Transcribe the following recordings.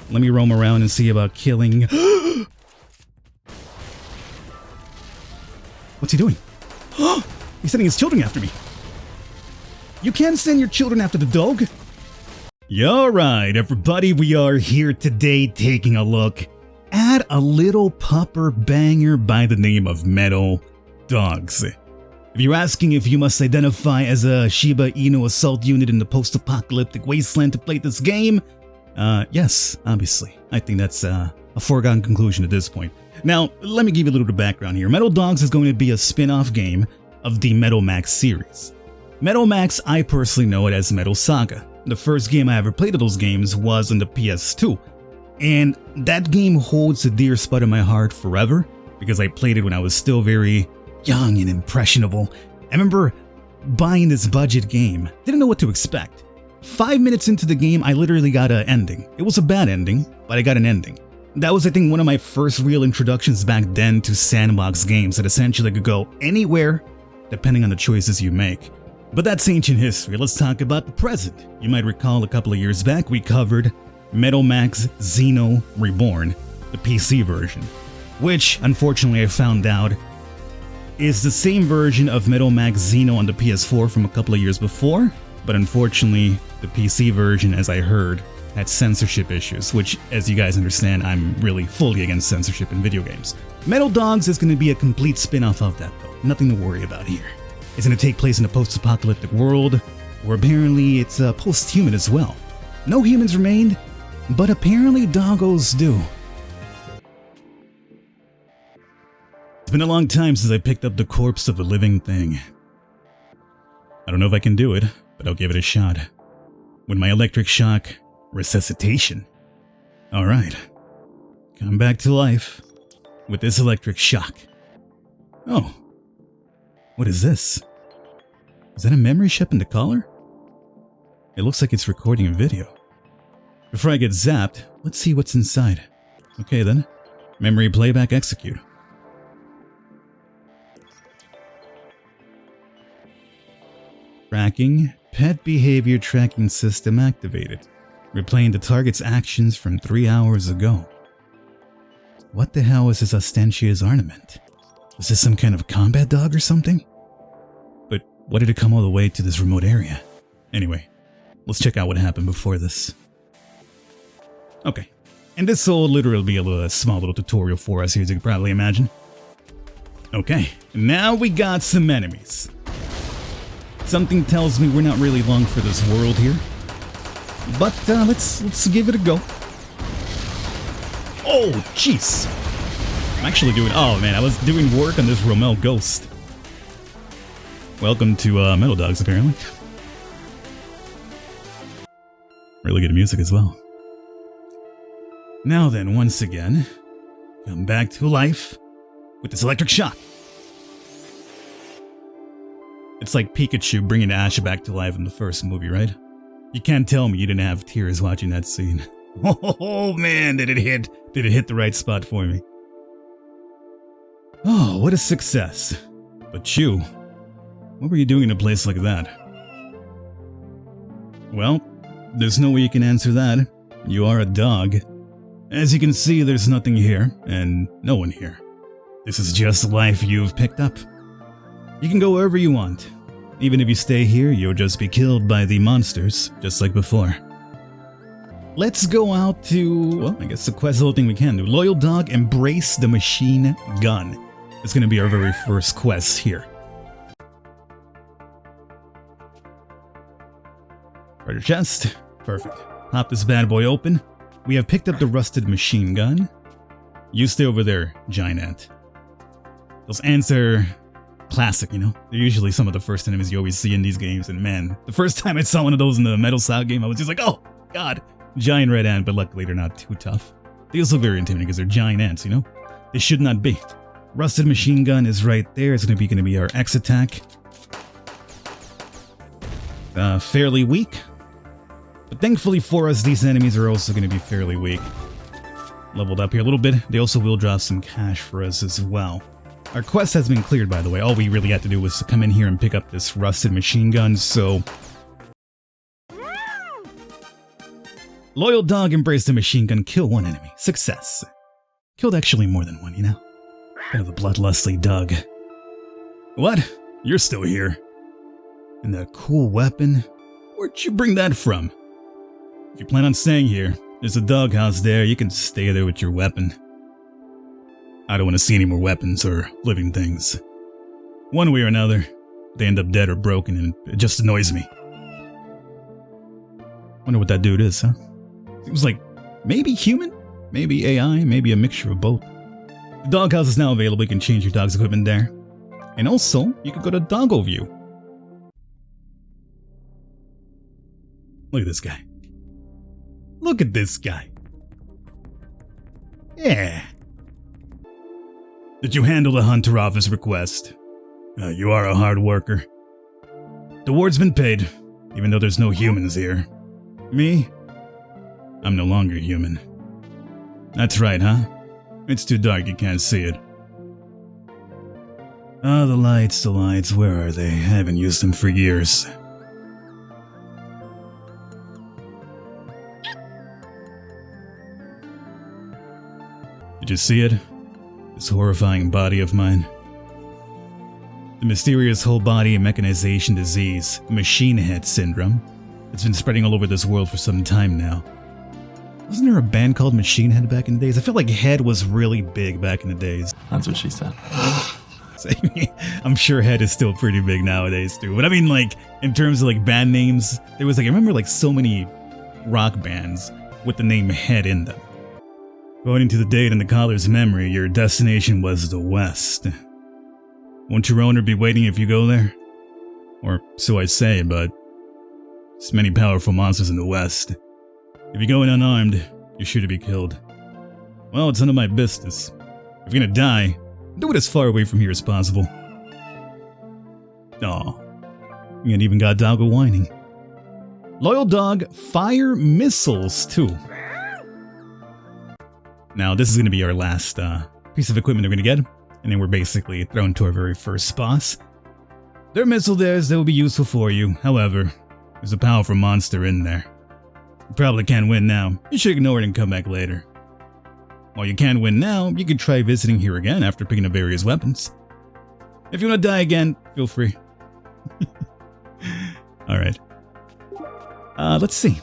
Let me roam around and see about killing... What's he doing? He's sending his children after me. You can't send your children after the dog. Alright, everybody, we are here today taking a look at a little pupper banger by the name of Metal Dogs. If you're asking if you must identify as a Shiba Inu assault unit in the post-apocalyptic wasteland to play this game, yes, obviously. I think that's a foregone conclusion at this point. Now, let me give you a little bit of background here. Metal Dogs is going to be a spin-off game of the Metal Max series. Metal Max, I personally know it as Metal Saga. The first game I ever played of those games was on the PS2, and that game holds a dear spot in my heart forever because I played it when I was still very young and impressionable. I remember buying this budget game, didn't know what to expect. 5 minutes into the game, I literally got an ending. It was a bad ending, but I got an ending. That was, I think, one of my first real introductions back then to sandbox games that essentially could go anywhere depending on the choices you make. But that's ancient history. Let's talk about the present. You might recall a couple of years back we covered Metal Max Xeno Reborn, the PC version, which unfortunately I found out is the same version of Metal Max Xeno on the PS4 from a couple of years before, but unfortunately the PC version, as I heard, had censorship issues, which, as you guys understand, I'm really fully against censorship in video games. Metal Dogs is going to be a complete spin-off of that though, nothing to worry about here. It's going to take place in a post-apocalyptic world, where apparently it's post-human as well. No humans remained, but apparently doggos do. It's been a long time since I picked up the corpse of a living thing. I don't know if I can do it, but I'll give it a shot. With my electric shock resuscitation. Alright, come back to life with this electric shock. Oh, what is this? Is that a memory chip in the collar? It looks like it's recording a video. Before I get zapped, let's see what's inside. Okay then, memory playback execute. Tracking, pet behavior tracking system activated. Replaying the target's actions from 3 hours ago. What the hell is this Ostentia's ornament? Was this some kind of combat dog or something? But why did it come all the way to this remote area? Anyway, let's check out what happened before this. Okay, and this will literally be a small little tutorial for us here, as you can probably imagine. Okay, now we got some enemies. Something tells me we're not really long for this world here. But let's give it a go. Oh, jeez. I'm actually doing... Oh, man, I was doing work on this Rommel Ghost. Welcome to Metal Dogs, apparently. Really good music as well. Now then, once again, come back to life with this electric shock. It's like Pikachu bringing Ash back to life in the first movie, right? You can't tell me you didn't have tears watching that scene. Oh man, did it hit the right spot for me. Oh, what a success. But you, what were you doing in a place like that? Well, there's no way you can answer that. You are a dog. As you can see, there's nothing here, and no one here. This is just life you've picked up. You can go wherever you want. Even if you stay here, you'll just be killed by the monsters, just like before. Let's go out to, well, I guess the quest little thing we can do. Loyal Dog, embrace the machine gun. It's gonna be our very first quest here. Treasure chest. Perfect. Pop this bad boy open. We have picked up the rusted machine gun. You stay over there, giant ant. Those ants are classic, you know? They're usually some of the first enemies you always see in these games, and man, the first time I saw one of those in the Metal Saga game, I was just like, oh, god, giant red ant, but luckily they're not too tough. They also look very intimidating because they're giant ants, you know? They should not be. Rusted machine gun is right there. It's gonna be our X attack. Fairly weak. But thankfully for us, these enemies are also gonna be fairly weak. Leveled up here a little bit. They also will drop some cash for us as well. Our quest has been cleared, by the way. All we really had to do was to come in here and pick up this rusted machine gun, so... Loyal dog embraced a machine gun, kill one enemy. Success. Killed actually more than one, you know? Kind of a bloodlustly dog. What? You're still here. And that cool weapon? Where'd you bring that from? If you plan on staying here, there's a doghouse there, you can stay there with your weapon. I don't want to see any more weapons or living things. One way or another, they end up dead or broken and it just annoys me. Wonder what that dude is, huh? Seems like maybe human, maybe AI, maybe a mixture of both. The doghouse is now available, you can change your dog's equipment there. And also, you can go to Doggo View. Look at this guy. Look at this guy. Yeah. Did you handle the Hunter Office request? You are a hard worker. The reward's been paid, even though there's no humans here. Me? I'm no longer human. That's right, huh? It's too dark, you can't see it. Ah, the lights, where are they? I haven't used them for years. Did you see it? This horrifying body of mine. The mysterious whole body mechanization disease, machine head syndrome. It's been spreading all over this world for some time now. Wasn't there a band called Machine Head back in the days? I feel like Head was really big back in the days. That's what she said. I'm sure Head is still pretty big nowadays too. But I mean, like, in terms of like band names, there was like, I remember like so many rock bands with the name Head in them. According to the date in the caller's memory, your destination was the West. Won't your owner be waiting if you go there? Or so I say, but there's many powerful monsters in the West. If you go in unarmed, you're sure to be killed. Well, it's none of my business. If you're gonna die, do it as far away from here as possible. Aw. And even got Doggo whining. Loyal dog, fire missiles too. Now, this is gonna be our last piece of equipment we're gonna get, and then we're basically thrown to our very first boss. There are missile dares that will be useful for you, however, there's a powerful monster in there. You probably can't win now, you should ignore it and come back later. While you can win now, you can try visiting here again after picking up various weapons. If you want to die again, feel free. Alright. Let's see.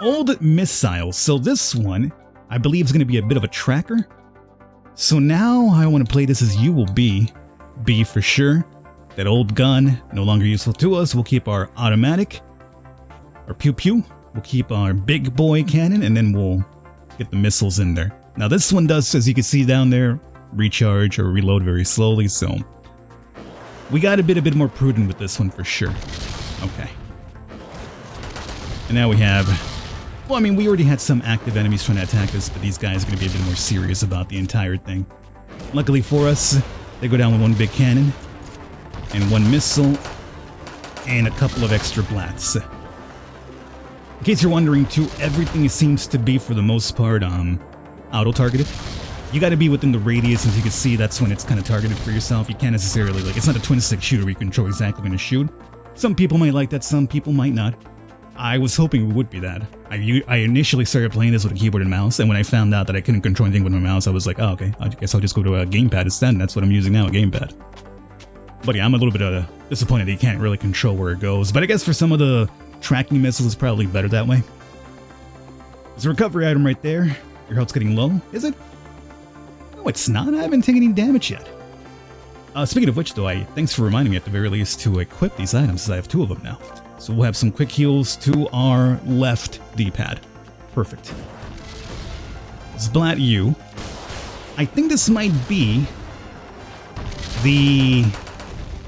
Old missile. So this one, I believe, is going to be a bit of a tracker. So now I want to play this as you will be. B for sure. That old gun, no longer useful to us. We'll keep our automatic. Our pew-pew. We'll keep our big boy cannon, and then we'll get the missiles in there. Now this one does, as you can see down there, recharge or reload very slowly, so we got to be a bit more prudent with this one for sure. Okay. And now we have, well, I mean, we already had some active enemies trying to attack us, but these guys are going to be a bit more serious about the entire thing. Luckily for us, they go down with one big cannon, and one missile, and a couple of extra blats. In case you're wondering too, everything seems to be, for the most part, auto-targeted. You gotta be within the radius, as you can see, that's when it's kind of targeted for yourself. You can't necessarily, like, it's not a twin-stick shooter where you control exactly when to shoot. Some people might like that, some people might not. I was hoping it would be that. I initially started playing this with a keyboard and mouse, and when I found out that I couldn't control anything with my mouse, I was like, oh, okay, I guess I'll just go to a gamepad instead, and that's what I'm using now, a gamepad. But yeah, I'm a little bit disappointed that you can't really control where it goes, but I guess for some of the tracking missiles, it's probably better that way. There's a recovery item right there. Your health's getting low, is it? No, it's not. I haven't taken any damage yet. Speaking of which, though, thanks for reminding me at the very least to equip these items, as I have 2 of them now. So we'll have some quick heals to our left D-pad. Perfect. Splat you. I think this might be the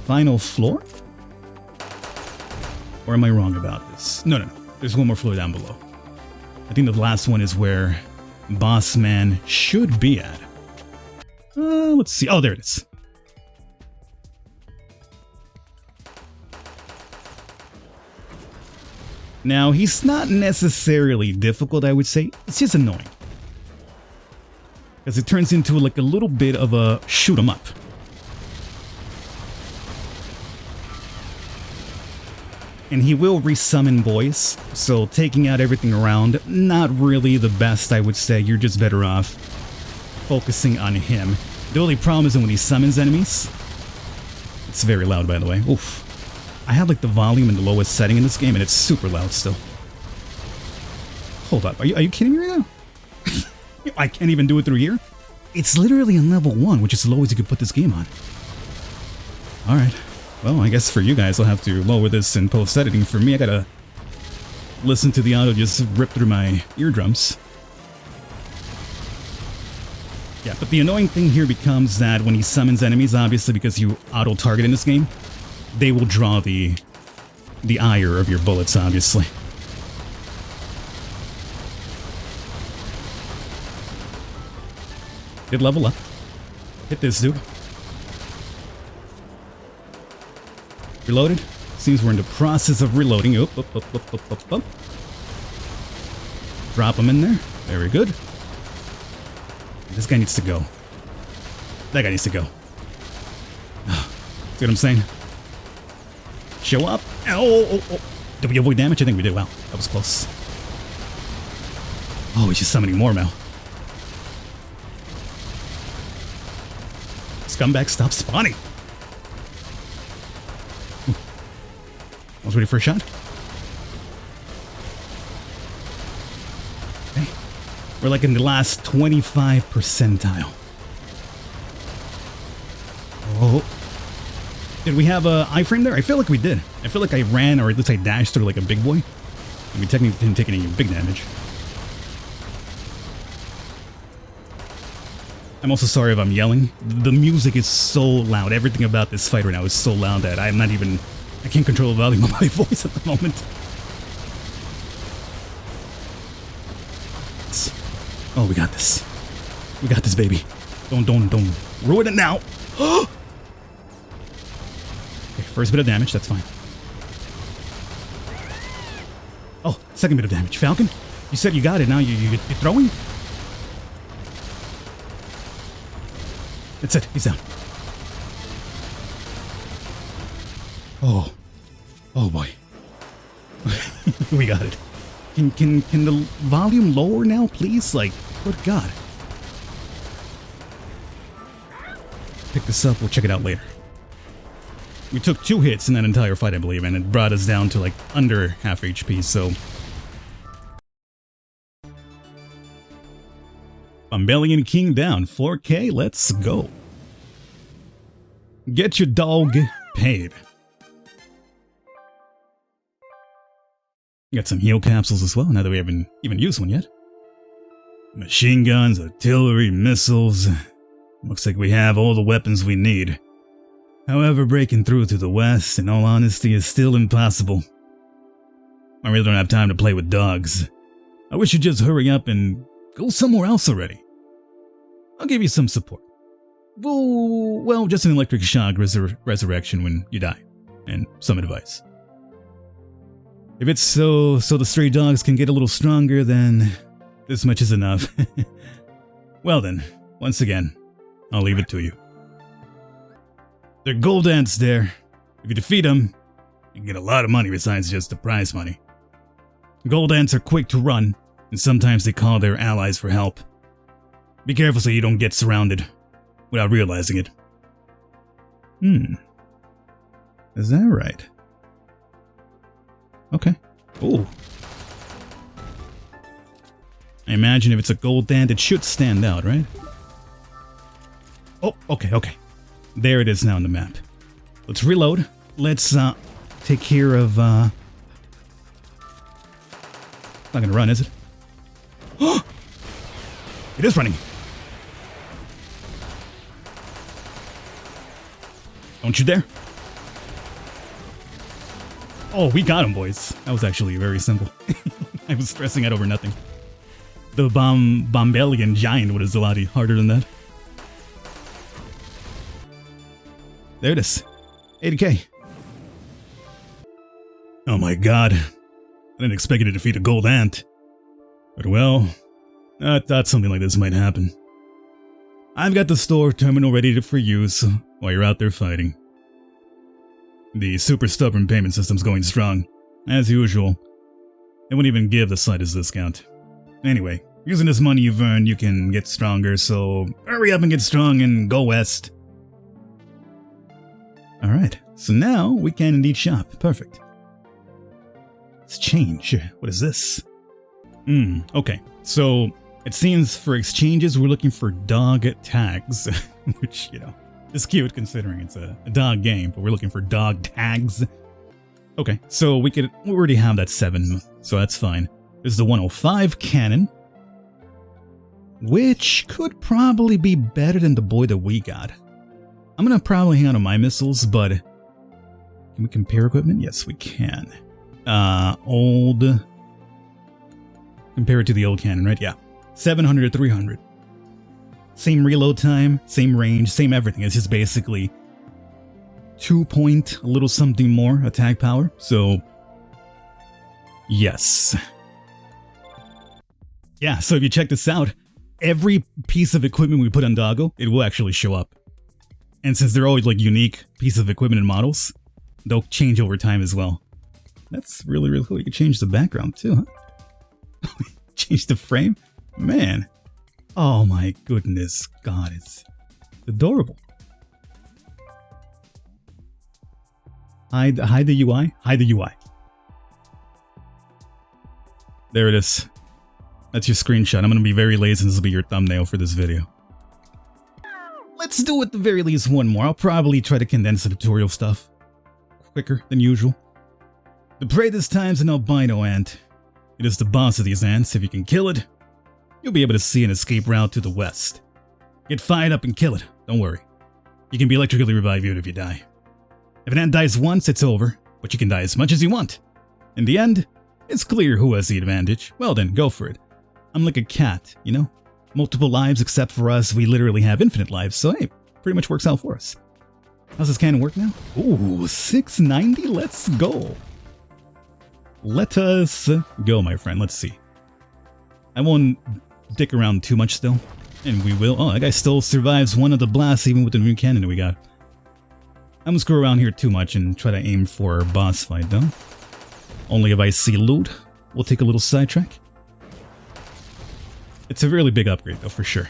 final floor? Or am I wrong about this? No. There's one more floor down below. I think the last one is where Boss Man should be at. Let's see. Oh, there it is. Now, he's not necessarily difficult, I would say. It's just annoying. Because it turns into like a little bit of a shoot 'em up. And he will resummon boys, so taking out everything around, not really the best, I would say. You're just better off focusing on him. The only problem is when he summons enemies. It's very loud, by the way. Oof. I have like the volume in the lowest setting in this game, and it's super loud still. Hold up, are you kidding me right now? I can't even do it through here? It's literally on level 1, which is the lowest you could put this game on. Alright. Well, I guess for you guys, I'll have to lower this in post-editing. For me, I gotta listen to the audio just rip through my eardrums. Yeah, but the annoying thing here becomes that when he summons enemies, obviously because you auto-target in this game, they will draw the ire of your bullets, obviously. Did level up. Hit this dude. Reloaded. Seems we're in the process of reloading. Up. Drop him in there. Very good. This guy needs to go. That guy needs to go. See what I'm saying? Show up. Oh. Did we avoid damage? I think we did. Wow, that was close. Oh, he's just summoning more now. Scumbag, stop spawning. I was ready for a shot. Okay. We're like in the last 25 percentile. Oh. Did we have a iframe there? I feel like we did. I feel like I ran, or at least I dashed through like a big boy. And we technically didn't take any big damage. I'm also sorry if I'm yelling. The music is so loud. Everything about this fight right now is so loud that I can't control the volume of my voice at the moment. Oh, we got this. We got this, baby. Don't ruin it now. Okay, first bit of damage, that's fine. Oh, second bit of damage. Falcon, you said you got it, now you're throwing? That's it, he's down. Oh boy. We got it. Can the volume lower now, please? Like, good God. Pick this up, we'll check it out later. We took 2 hits in that entire fight, I believe, and it brought us down to like under half HP, so... Umbellian King down, 4K, let's go. Get your dog paid. Got some heal capsules as well, now that we haven't even used one yet. Machine guns, artillery, missiles. Looks like we have all the weapons we need. However, breaking through to the west, in all honesty, is still impossible. I really don't have time to play with dogs. I wish you'd just hurry up and go somewhere else already. I'll give you some support. Well, just an electric shock resurrection when you die, and some advice. If it's so the stray dogs can get a little stronger, then this much is enough. Well then, once again, I'll leave it to you. They're gold ants there. If you defeat them, you can get a lot of money besides just the prize money. Gold ants are quick to run, and sometimes they call their allies for help. Be careful so you don't get surrounded without realizing it. Is that right? Okay. Ooh. I imagine if it's a gold ant, it should stand out, right? Oh, okay. There it is now on the map. Let's reload. Let's take care of not gonna run, is it? Oh! It is running. Don't you dare. Oh, we got him, boys. That was actually very simple. I was stressing out over nothing. The Bombellian giant was a lot harder than that. There it is. 80k. Oh my god. I didn't expect you to defeat a gold ant. But well, I thought something like this might happen. I've got the store terminal ready for use while you're out there fighting. The super stubborn payment system's going strong. As usual. It wouldn't even give the slightest discount. Anyway, using this money you've earned, you can get stronger, so hurry up and get strong and go west. Alright, so now we can indeed shop. Perfect. Let's change. What is this? Okay. So, it seems for exchanges, we're looking for dog tags. Which, you know, is cute considering it's a dog game, but we're looking for dog tags. Okay, so we already have that 7, so that's fine. There's the 105 cannon, which could probably be better than the boy that we got. I'm gonna probably hang on to my missiles, but can we compare equipment? Yes, we can. Old. Compare it to the old cannon, right? Yeah. 700 to 300. Same reload time, same range, same everything. It's just basically 2 point, a little something more attack power. So, yes. Yeah, so if you check this out, every piece of equipment we put on Doggo, it will actually show up. And since they're always like unique pieces of equipment and models, they'll change over time as well. That's really, really cool. You can change the background too, huh? Change the frame? Man. Oh my goodness. God, it's adorable. Hide the UI? Hide the UI. There it is. That's your screenshot. I'm going to be very lazy and this will be your thumbnail for this video. Let's do at the very least one more. I'll probably try to condense the tutorial stuff quicker than usual. The prey this time is an albino ant. It is the boss of these ants. If you can kill it, you'll be able to see an escape route to the west. Get fired up and kill it. Don't worry. You can be electrically revived even if you die. If an ant dies once, it's over, but you can die as much as you want. In the end, it's clear who has the advantage. Well then, go for it. I'm like a cat, you know? Multiple lives except for us, we literally have infinite lives, so hey, pretty much works out for us. How's this cannon work now? Ooh, 690? Let's go. Let us go, my friend. Let's see. I won't dick around too much still, and we will. Oh, that guy still survives one of the blasts even with the new cannon that we got. I'm gonna screw around here too much and try to aim for a boss fight, though. Only if I see loot, we'll take a little sidetrack. It's a really big upgrade, though, for sure.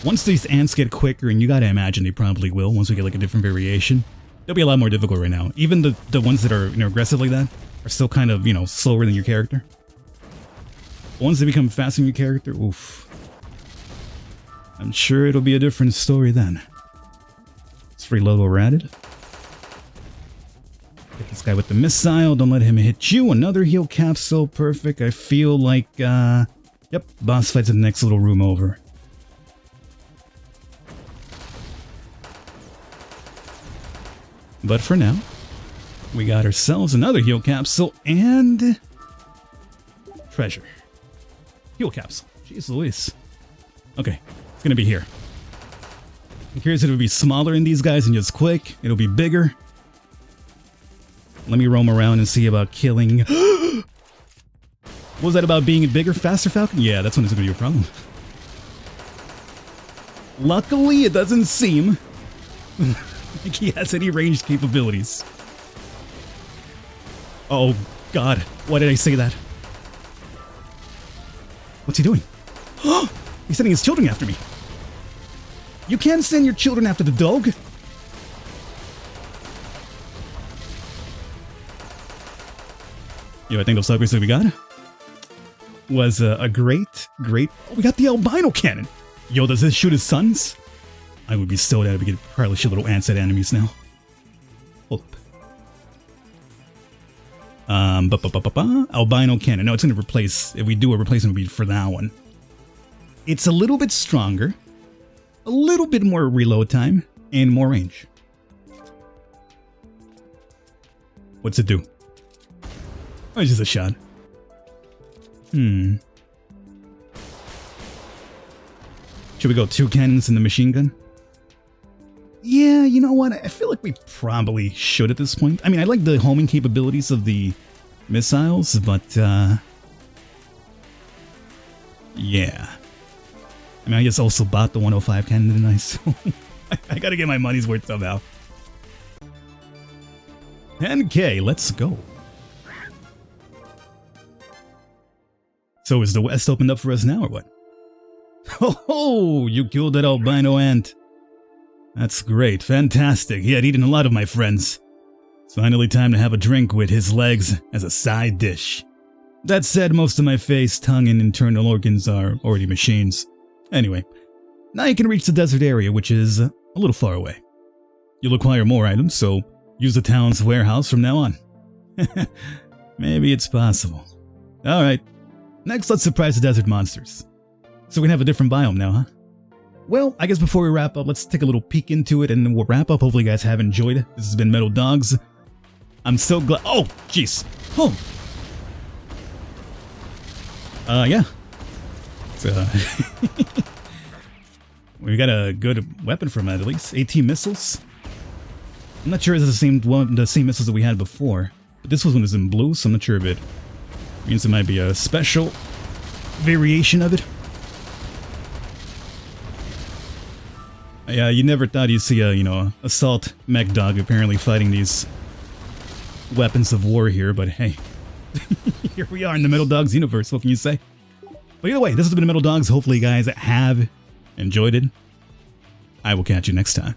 Once these ants get quicker, and you gotta imagine they probably will, once we get like a different variation, they'll be a lot more difficult right now. Even the ones that are, you know, aggressive like that are still kind of, you know, slower than your character. Once they become faster than your character, oof. I'm sure it'll be a different story then. Let's reload while we're at it. Get this guy with the missile, don't let him hit you. Another heal capsule, perfect. I feel like, yep, boss fight's in the next little room over. But for now, we got ourselves another heal capsule and treasure. Heal capsule. Jeez Louise. Okay, it's gonna be here. I'm curious if it'll be smaller in these guys and just quick. It'll be bigger. Let me roam around and see about killing. What was that about being bigger, faster, Falcon? Yeah, that's when it's gonna be a problem. Luckily, it doesn't seem like he has any ranged capabilities. Oh, God. Why did I say that? What's he doing? He's sending his children after me. You can't send your children after the Doge. Yo, I think those upgrades that we got was a great... Oh, we got the albino cannon. Yo, does this shoot his sons? I would be so dead if we could probably shoot little ants at enemies now. Hold up. Albino cannon. No, it's going to replace... If we do a replacement, it would be for that one. It's a little bit stronger. A little bit more reload time. And more range. What's it do? Oh, it's just a shot. Should we go 2 cannons and the machine gun? Yeah, you know what? I feel like we probably should at this point. I mean, I like the homing capabilities of the missiles, but, yeah. I mean, I just also bought the 105 cannon, didn't I? So I gotta get my money's worth somehow. 10K, let's go. So is the West opened up for us now or what? Oh, you killed that albino ant. That's great, fantastic. He had eaten a lot of my friends. It's finally time to have a drink with his legs as a side dish. That said, most of my face, tongue, and internal organs are already machines. Anyway, now you can reach the desert area, which is a little far away. You'll acquire more items, so use the town's warehouse from now on. Maybe it's possible. Alright, next let's surprise the desert monsters. So we can have a different biome now, huh? Well, I guess before we wrap up, let's take a little peek into it and then we'll wrap up. Hopefully you guys have enjoyed it. This has been Metal Dogs. I'm so glad— oh, jeez. Oh! Yeah. So, we got a good weapon from it, at least. AT missiles. I'm not sure if it's the same missiles that we had before. But this one is in blue, so I'm not sure if it means it might be a special variation of it. Yeah, you never thought you'd see a, assault mech dog apparently fighting these weapons of war here, but hey. Here we are in the Metal Dogs universe, what can you say? But either way, this has been Metal Dogs. Hopefully you guys have enjoyed it. I will catch you next time.